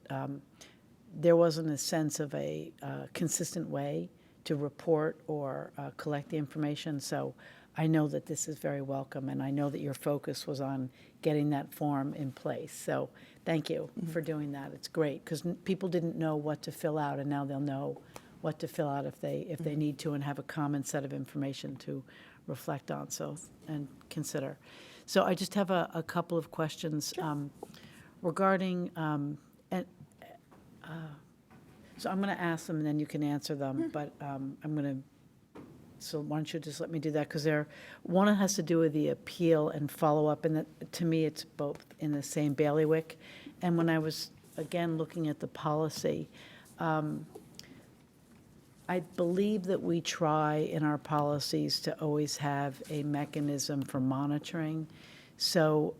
there wasn't a sense of a consistent way to report or collect the information. So I know that this is very welcome, and I know that your focus was on getting that form in place. So thank you for doing that. It's great, because people didn't know what to fill out, and now they'll know what to fill out if they need to, and have a common set of information to reflect on and consider. So I just have a couple of questions regarding, so I'm going to ask them and then you can answer them, but so why don't you just let me do that, because one has to do with the appeal and follow-up, and to me it's both in the same bailiwick. And when I was, again, looking at the policy, I believe that we try in our policies to always have a mechanism for monitoring. So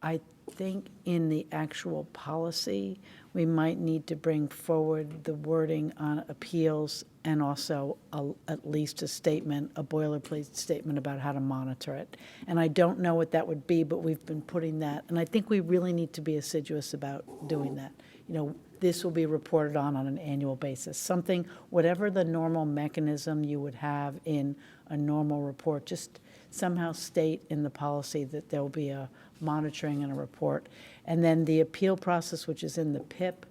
I think in the actual policy, we might need to bring forward the wording on appeals and also at least a statement, a boilerplate statement about how to monitor it. And I don't know what that would be, but we've been putting that, and I think we really need to be assiduous about doing that. You know, this will be reported on an annual basis. Something, whatever the normal mechanism you would have in a normal report, just somehow state in the policy that there will be a monitoring and a report. And then the appeal process, which is in the PIP,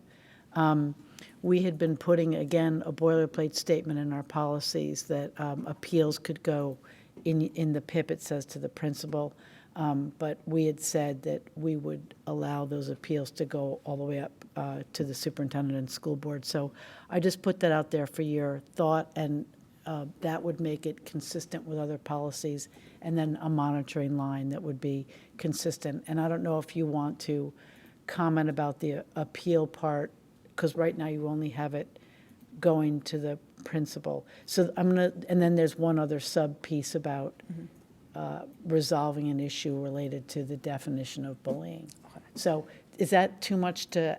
we had been putting, again, a boilerplate statement in our policies that appeals could go in the PIP, it says to the principal. But we had said that we would allow those appeals to go all the way up to the superintendent and school board. So I just put that out there for your thought, and that would make it consistent with other policies, and then a monitoring line that would be consistent. And I don't know if you want to comment about the appeal part, because right now you only have it going to the principal. So I'm gonna, and then there's one other sub-piece about resolving an issue related to the definition of bullying. So is that too much to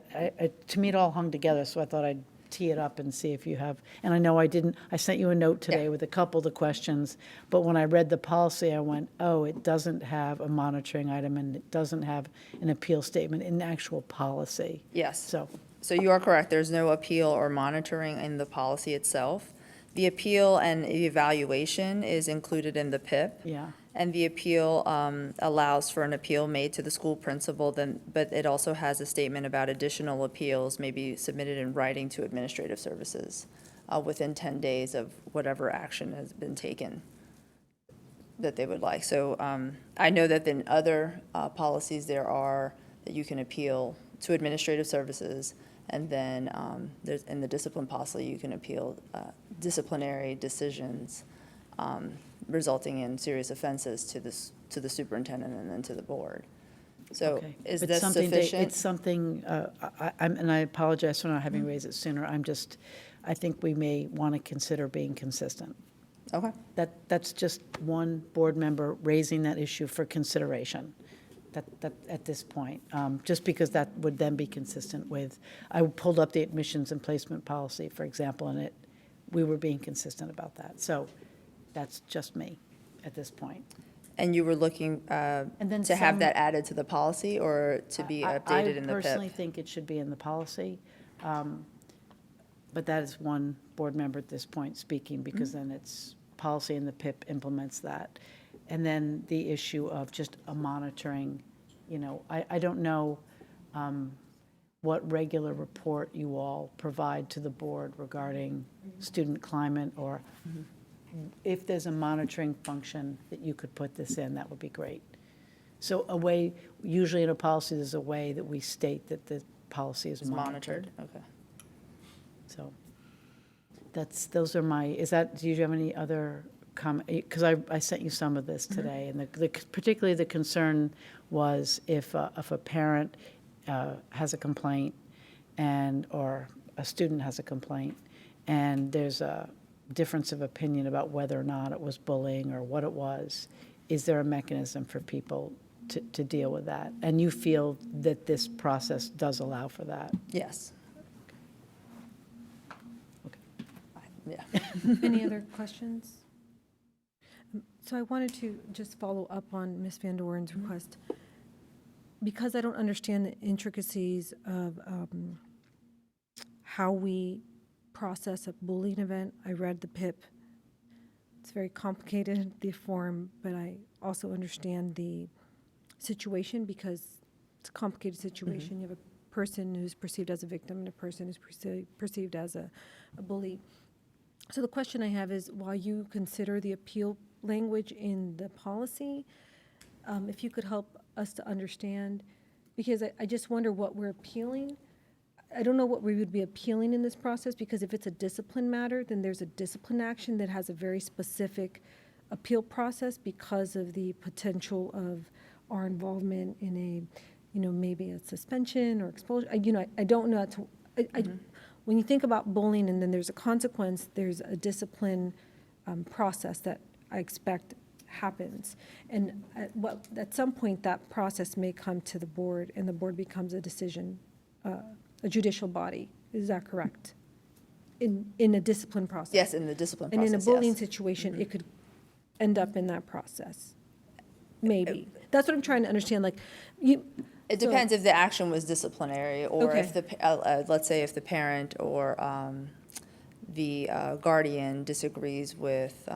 me it all hung together, so I thought I'd tee it up and see if you have, and I know I sent you a note today with a couple of the questions, but when I read the policy, I went, oh, it doesn't have a monitoring item and it doesn't have an appeal statement in the actual policy. Yes. So you are correct. There's no appeal or monitoring in the policy itself. The appeal and the evaluation is included in the PIP. yeah. And the appeal allows for an appeal made to the school principal, but it also has a statement about additional appeals may be submitted in writing to administrative services within 10 days of whatever action has been taken that they would like. So I know that in other policies there are, that you can appeal to administrative services, and then there's, in the discipline policy, you can appeal disciplinary decisions resulting in serious offenses to the superintendent and then to the board. So Okay. is It's this something sufficient? It's something, and I apologize for not having raised it sooner. I think we may want to consider being consistent. Okay. That's just one board member raising that issue for consideration. That at this point, just because that would then be consistent with, I pulled up the admissions and placement policy, for example, and we were being consistent about that. So that's just me at this point. And you were looking then to have some- that added to the policy or to be updated in the I personally PIP? think it should be in the policy, but that is one board member at this point speaking, because then it's policy and the PIP implements that. And then the issue of just a monitoring, I don't know what regular report you all provide to the board regarding student climate, or if there's a monitoring function that you could put this in, that would be great. So a way, usually in a policy, there's a way that we state that the policy is It's monitored. Okay. So those are my, do you have any other comment? Because I sent you some of this today, and particularly the concern was if a parent has a complaint or a student has a complaint, and there's a difference of opinion about whether or not it was bullying or what it was, is there a mechanism for people to deal with that? And you feel that this process does allow for that? Yes. Yeah. Any other questions? So I wanted to just follow up on Ms. Van Doren's request. Because I don't understand the intricacies of how we process a bullying event, I read the PIP. It's very complicated, the form, but I also understand the situation, because it's a complicated situation. You have a person who's perceived as a victim and a person who's perceived as a bully. So the question I have is, while you consider the appeal language in the policy, if you could help us to understand, because I just wonder what we're appealing. I don't know what we would be appealing in this process, because if it's a discipline matter, then there's a discipline action that has a very specific appeal process because of the potential of our involvement in a, maybe a suspension or expulsion. I don't know. When you think about bullying and then there's a consequence, there's a discipline process that I expect happens. And at some point, that process may come to the board, and the board becomes a decision, a judicial body. Is that correct? In a discipline process? Yes, in the discipline And process, in a bullying yes. situation, it could end up in that process. Maybe. That's what I'm trying to understand, It depends if the action was disciplinary, or Okay. if let's say if the parent or the guardian disagrees with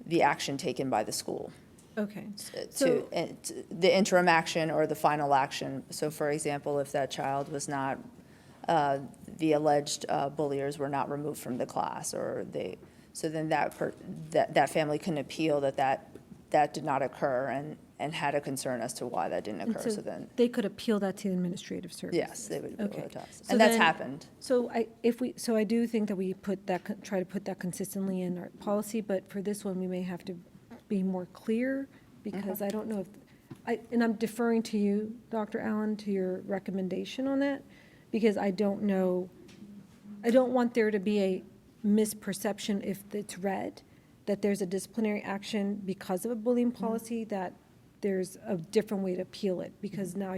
the action taken by the school. Okay. To the interim action or the final action. So for example, if that child was not the alleged bulliers were not removed from the class, or so then that family can appeal that did not occur and had a concern as to why that didn't And occur, so then, they could appeal that to the administrative service? yes, they would appeal Okay. it to us. So And that's then- happened. So I do think that we try to put that consistently in our policy, but for this one, we may have to be more clear, because I don't know and I'm deferring to you, Dr. Allen, to your recommendation on that, because I don't know, I don't want there to be a misperception if it's read, that there's a disciplinary action because of a bullying policy, that there's a different way to appeal it, because now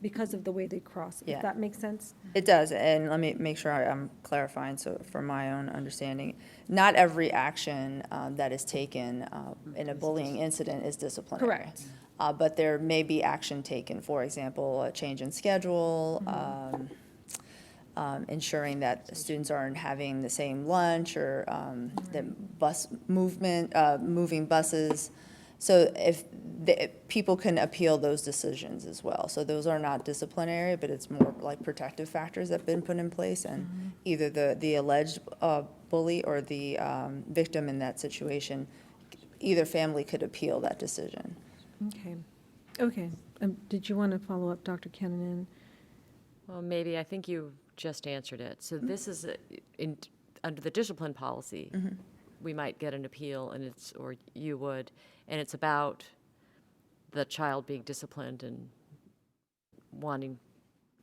because of the way they cross. Yeah. If that makes sense? It does, and let me make sure I'm clarifying, so for my own understanding, not every action that is taken in a bullying incident is disciplinary. Correct. But there may be action taken, for example, a change in schedule, ensuring that students aren't having the same lunch, or the bus movement, moving buses. So if people can appeal those decisions as well. So those are not disciplinary, but it's more like protective factors that have been put in place, and either the alleged bully or the victim in that situation, either family could appeal that decision. Okay. Did you want to follow up, Dr. Kennan? Well, maybe, I think you just answered it. So this is, under the discipline policy, we might get an appeal, and or you would, and it's about the child being disciplined and wanting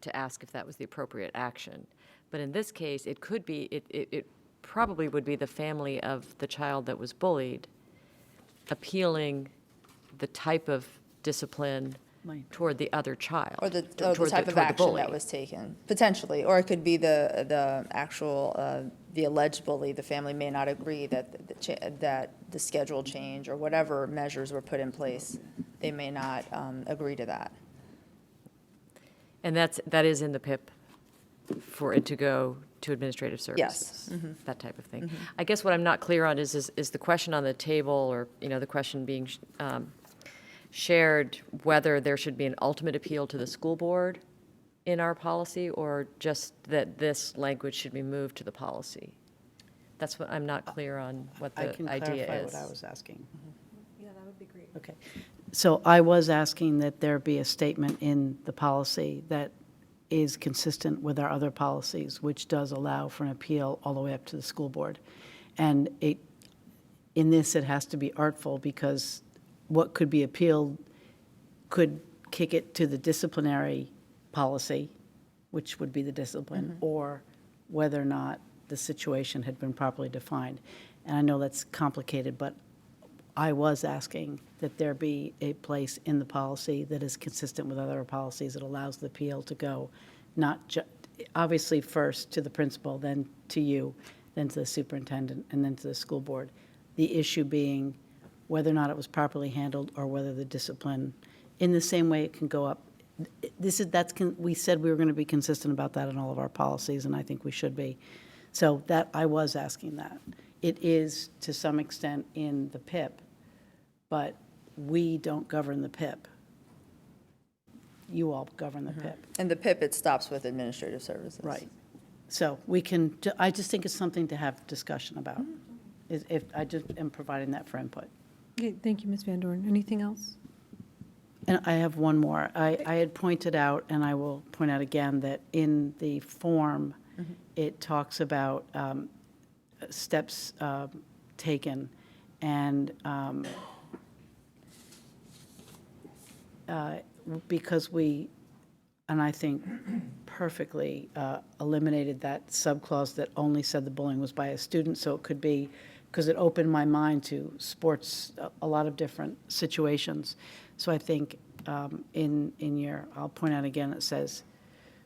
to ask if that was the appropriate action. But in this case, it could be, it probably would be the family of the child that was bullied appealing the type of discipline toward the other child. Or the toward type of toward the action bully. that was taken, potentially. Or it could be the actual, the alleged bully. The family may not agree that the schedule change or whatever measures were put in place, they may not agree to that. And that is in the PIP for it to go to administrative services? Yes. That type of thing. I guess what I'm not clear on is the question on the table, or, the question being shared, whether there should be an ultimate appeal to the school board in our policy, or just that this language should be moved to the policy. That's what I'm not clear on, what I the can idea clarify is. what I was asking. Yeah, that would be great. Okay. So I was asking that there be a statement in the policy that is consistent with our other policies, which does allow for an appeal all the way up to the school board. And in this, it has to be artful, because what could be appealed could kick it to the disciplinary policy, which would be the discipline, or whether or not the situation had been properly defined. And I know that's complicated, but I was asking that there be a place in the policy that is consistent with other policies that allows the appeal to go, obviously first to the principal, then to you, then to the superintendent, and then to the school board. The issue being whether or not it was properly handled, or whether the discipline, in the same way it can go up. We said we were going to be consistent about that in all of our policies, and I think we should be. So that, I was asking that. It is, to some extent, in the PIP, but we don't govern the PIP. You all govern the PIP. And the PIP, it stops with administrative services. Right. So we can, I just think it's something to have discussion about. If I just am providing that for input. Okay, thank you, Ms. Van Dorn. Anything else? And I have one more. I had pointed out, and I will point out again, that in the form, it talks about steps taken, and because we, and I think perfectly eliminated that subclause that only said the bullying was by a student, so it could be, because it opened my mind to sports, a lot of different situations. So I think in your, I'll point out again, it says,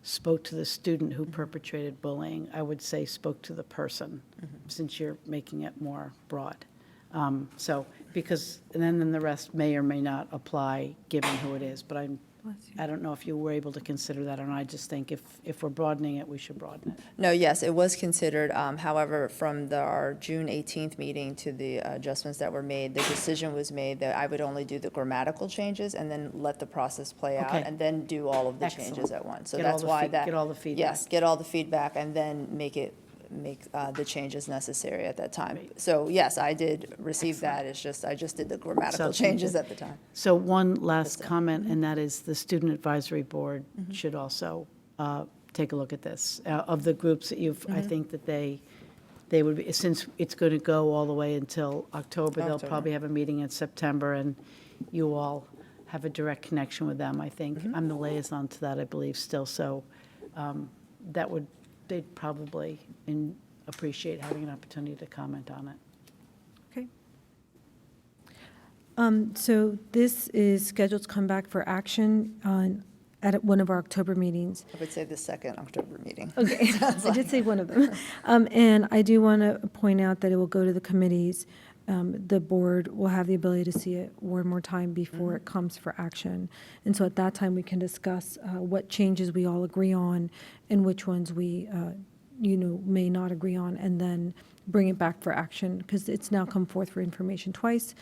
spoke to the student who perpetrated bullying. I would say spoke to the person, since you're making it more broad. So, because, and then the rest may or may not apply, given who it is, but I'm I don't know if you were able to consider that or not. I just think if we're broadening it, we should broaden it. No, yes, it was considered. However, from our June 18th meeting to the adjustments that were made, the decision was made that I would only do the grammatical changes and then let the process play out, Okay. and then do all of the Excellent. changes at once. So Get all that's the why get all the feedback. Yes, get all the feedback and then make the changes necessary at that time. So yes, I did receive that. It's just, I just did the grammatical changes at the time. So one last comment, and that is the Student Advisory Board should also take a look at this. Of the groups that I think that they would be, since it's going to go all the way until October, they'll probably have a meeting in September, and you all have a direct connection with them, I think. I'm the liaison to that, I believe, still, so they'd probably appreciate having an opportunity to comment on it. Okay. So this is scheduled to come back for action at one of our October meetings. I would say the second October meeting. Okay, I did say one of them. And I do want to point out that it will go to the committees. The board will have the ability to see it one more time before it comes for action. And so at that time, we can discuss what changes we all agree on and which ones we, may not agree on, and then bring it back for action, because it's now come forth for information twice.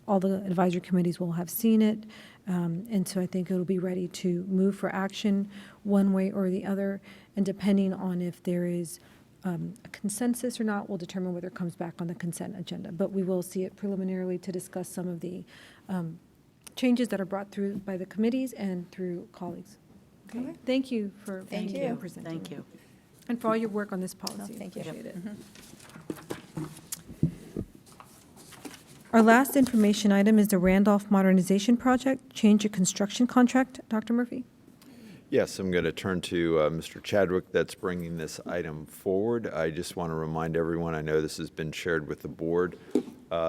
All the advisory committees will have seen it. And so I think it'll be ready to move for action one way or the other. And depending on if there is a consensus or not, will determine whether it comes back on the consent agenda. But we will see it preliminarily to discuss some of the changes that are brought through by the committees and through colleagues. Okay. Thank you for Thank being you. and presenting. Thank you. And for all your work on this policy. Thank you. Appreciate it. Our last information item is the Randolph Modernization Project, change of construction contract. Dr. Murphy? Yes, I'm going to turn to Mr. Chadwick that's bringing this item forward. I just want to remind everyone, I know this has been shared with the board.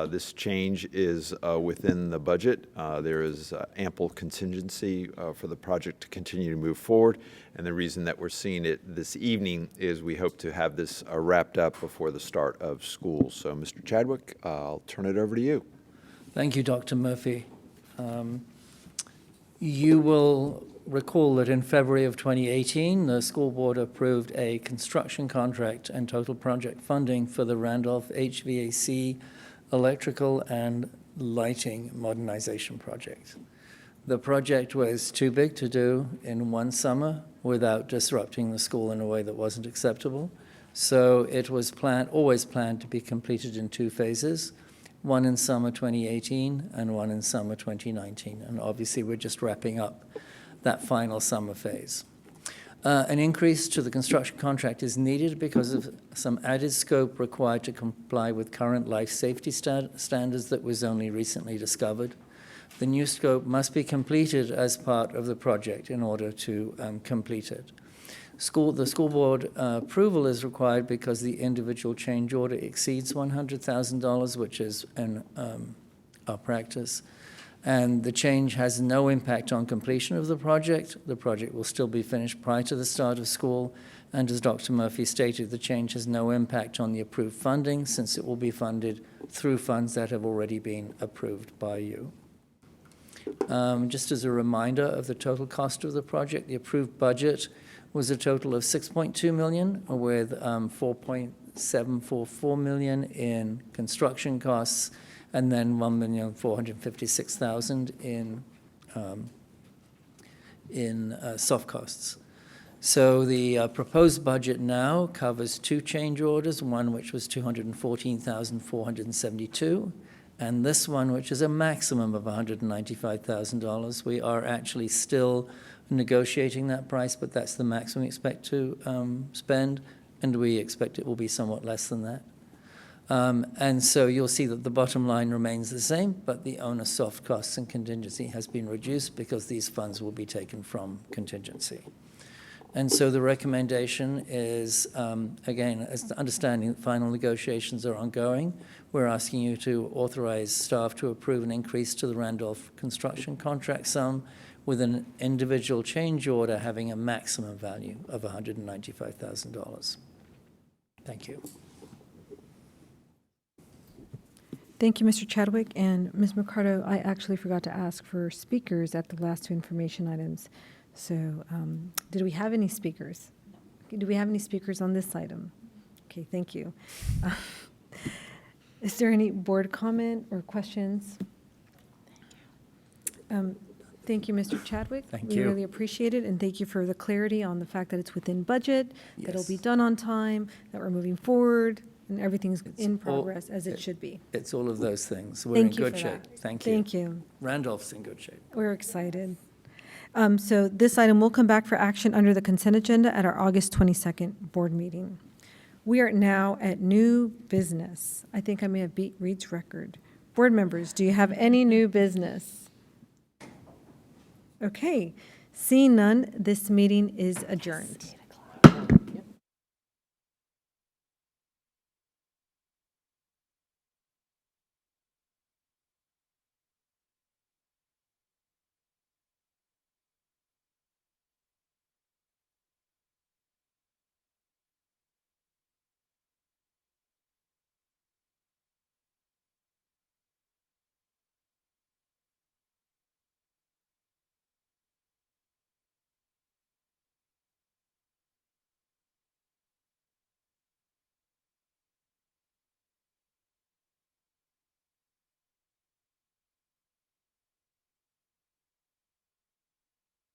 This change is within the budget. There is ample contingency for the project to continue to move forward. And the reason that we're seeing it this evening is we hope to have this wrapped up before the start of school. So, Mr. Chadwick, I'll turn it over to you. Thank you, Dr. Murphy. You will recall that in February of 2018, the school board approved a construction contract and total project funding for the Randolph HVAC electrical and lighting modernization project. The project was too big to do in one summer without disrupting the school in a way that wasn't acceptable. So it was always planned to be completed in two phases, one in summer 2018 and one in summer 2019. And obviously we're just wrapping up that final summer phase. An increase to the construction contract is needed because of some added scope required to comply with current life safety standards that was only recently discovered. The new scope must be completed as part of the project in order to complete it. The school board approval is required because the individual change order exceeds $100,000, which is in our practice. And the change has no impact on completion of the project. The project will still be finished prior to the start of school. And as Dr. Murphy stated, the change has no impact on the approved funding, since it will be funded through funds that have already been approved by you. Just as a reminder of the total cost of the project, the approved budget was a total of $6.2 million, with $4.744 million in construction costs, and then $1,456,000 in soft costs. So the proposed budget now covers two change orders, one which was $214,472, and this one, which is a maximum of $195,000. We are actually still negotiating that price, but that's the maximum we expect to spend, and we expect it will be somewhat less than that. And so you'll see that the bottom line remains the same, but the owner's soft costs and contingency has been reduced because these funds will be taken from contingency. And so the recommendation is, again, as the understanding that final negotiations are ongoing, we're asking you to authorize staff to approve an increase to the Randolph construction contract sum with an individual change order having a maximum value of $195,000. Thank you. Thank you, Mr. Chadwick. And Ms. Mercado, I actually forgot to ask for speakers at the last two information items. So did we have any speakers? Do we have any speakers on this item? Okay, thank you. Is there any board comment or questions? Thank you, Mr. Chadwick. Thank We you. really appreciate it, and thank you for the clarity on the fact that it's within budget, that it'll be Yes. done on time, that we're moving forward, and everything's in all- progress as it should be. It's all of those things. We're in Thank you good for shape. that. Thank you. Thank you. Randolph's in good shape. We're excited. So this item will come back for action under the consent agenda at our August 22nd board meeting. We are now at new business. I think I may have beat Reed's record. Board members, do you have any new business? Okay, seeing none, this meeting is adjourned.